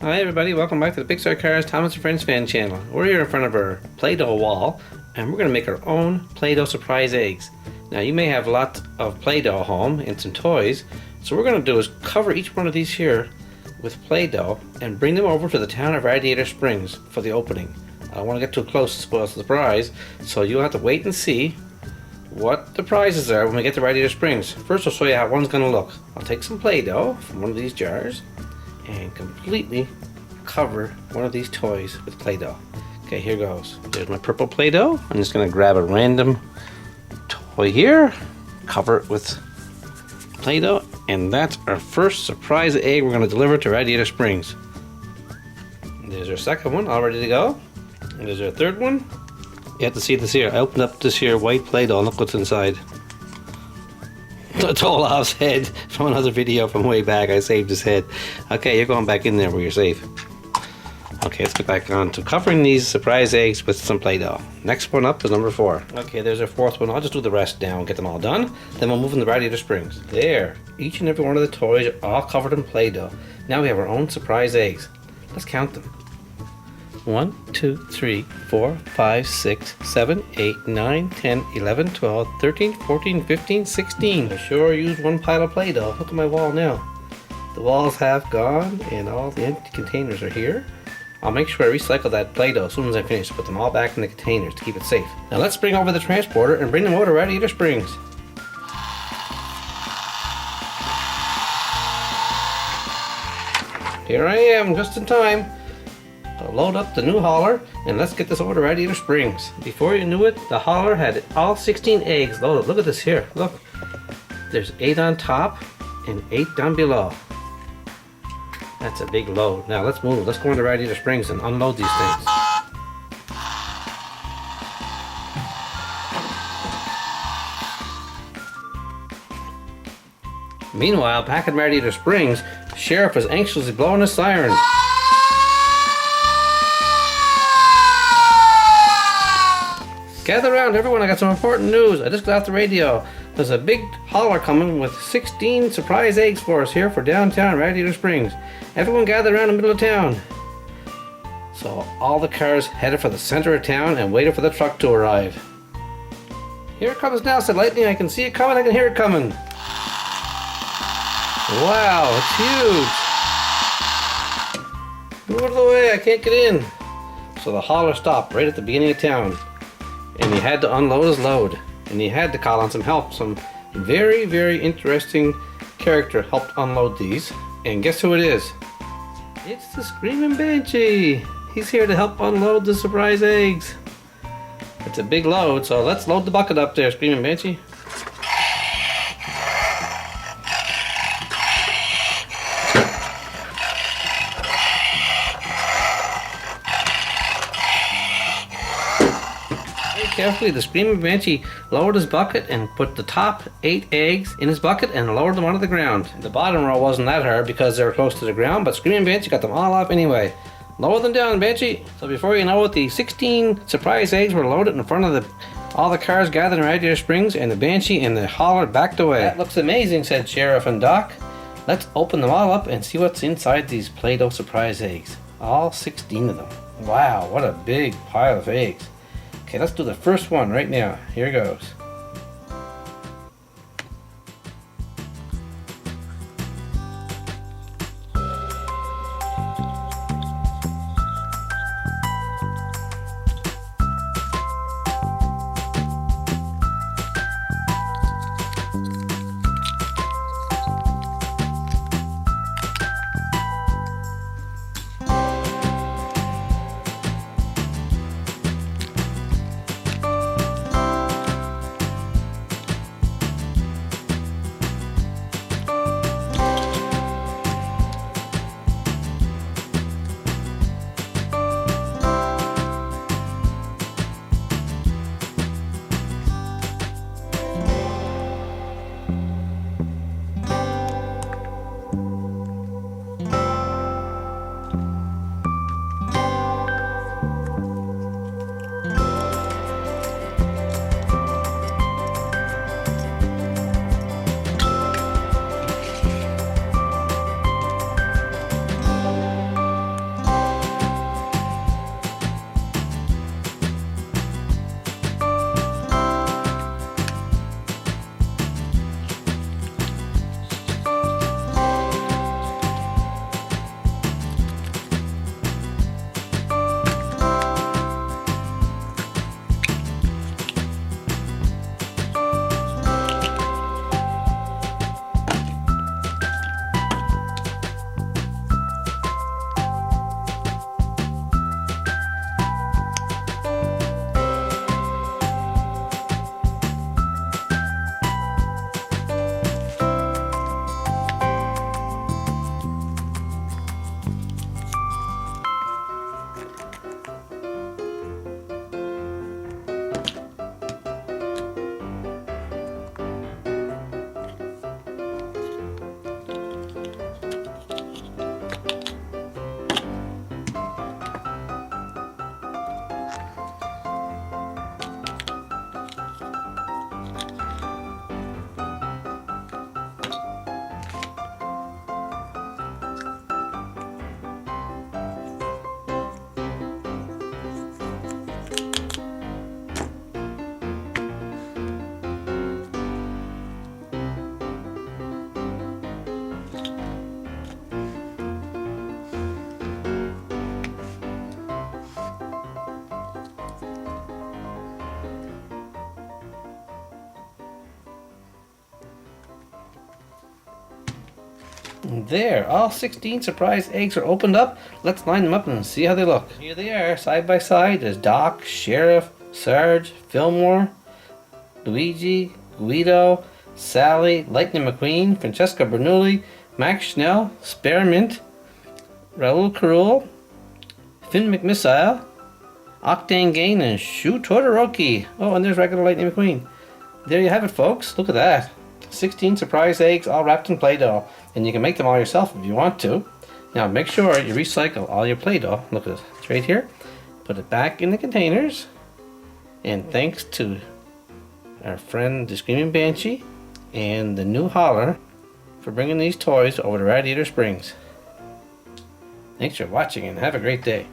Hi everybody, welcome back to the Pixar Cars Thomas and Friends fan channel. We're here in front of our Play-Doh wall and we're going to make our own Play-Doh surprise eggs. Now you may have lots of Play-Doh at home and some toys, so what we're going to do is cover each one of these here with Play-Doh and bring them over to the town of Radiator Springs for the opening. I don't want to get too close to spoil the surprise, so you'll have to wait and see what the prizes are when we get to Radiator Springs. First I'll show you how one's going to look. I'll take some Play-Doh from one of these jars and completely cover one of these toys with Play-Doh. Okay, here goes. There's my purple Play-Doh. I'm just going to grab a random toy here, cover it with Play-Doh, and that's our first surprise egg we're going to deliver to Radiator Springs. There's our second one, all ready to go. And there's our third one. You have to see this here. I opened up this here white Play-Doh and look what's inside. It's Olaf's head from another video from way back. I saved his head. Okay, you're going back in there where you're safe. Okay, let's get back on to covering these surprise eggs with some Play-Doh. Next one up is number 4. Okay, there's our fourth one. I'll just do the rest now and get them all done. Then we'll move into Radiator Springs. There. Each and every one of the toys are all covered in Play-Doh. Now we have our own surprise eggs. Let's count them. 1, 2, 3, 4, 5, 6, 7, 8, 9, 10, 11, 12, 13, 14, 15, 16. I sure used one pile of Play-Doh. Look at my wall now. The wall's half gone and all the empty containers are here. I'll make sure I recycle that Play-Doh as soon as I finish. Put them all back in the containers to keep it safe. Now let's bring over the transporter and bring them over to Radiator Springs. Here I am, just in time. I'll load up the new hauler and let's get this over to Radiator Springs. Before you knew it, the hauler had all 16 eggs loaded. Look at this here. Look. There's 8 on top and 8 down below. That's a big load. Now let's move. Let's go into Radiator Springs and unload these things. Meanwhile, back in Radiator Springs, the sheriff is anxiously blowing a siren. Gather around everyone, I got some important news. I just got off the radio. There's a big hauler coming with 16 surprise eggs for us here for downtown Radiator Springs. Everyone gather around the middle of town. So all the cars headed for the center of town and waited for the truck to arrive. Here it comes now, said Lightning. I can see it coming, I can hear it coming. Wow, it's huge. Move out of the way, I can't get in. So the hauler stopped right at the beginning of town. And he had to unload his load. And he had to call on some help. Some very, very interesting character helped unload these. And guess who it is? It's the Screaming Banshee. He's here to help unload the surprise eggs. It's a big load, so let's load the bucket up there, Screaming Banshee. Carefully, the Screaming Banshee lowered his bucket and put the top 8 eggs in his bucket and lowered them onto the ground. The bottom row wasn't that hard because they were close to the ground, but Screaming Banshee got them all off anyway. Lower them down, Banshee. So before you know it, the 16 surprise eggs were loaded in front of all the cars gathered in Radiator Springs, and the Banshee and the hauler backed away. That looks amazing, said Sheriff and Doc. Let's open them all up and see what's inside these Play-Doh surprise eggs. All 16 of them. Wow, what a big pile of eggs. Okay, let's do the first one right now. Here goes. And there, all 16 surprise eggs are opened up. Let's line them up and see how they look. Here they are, side by side. There's Doc, Sheriff, Sarge, Fillmore, Luigi, Guido, Sally, Lightning McQueen, Francesca Bernoulli, Max Schnell, Spearmint, Raoul Carroll, Finn McMissile, Octane Gain, and Shu Todoroki. Oh, and there's regular Lightning McQueen. There you have it, folks. Look at that. 16 surprise eggs all wrapped in Play-Doh. And you can make them all yourself if you want to. Now make sure you recycle all your Play-Doh. Look at it. It's right here. Put it back in the containers. And thanks to our friend the Screaming Banshee and the new Holler for bringing these toys over to Radiator Springs. Thanks for watching and have a great day.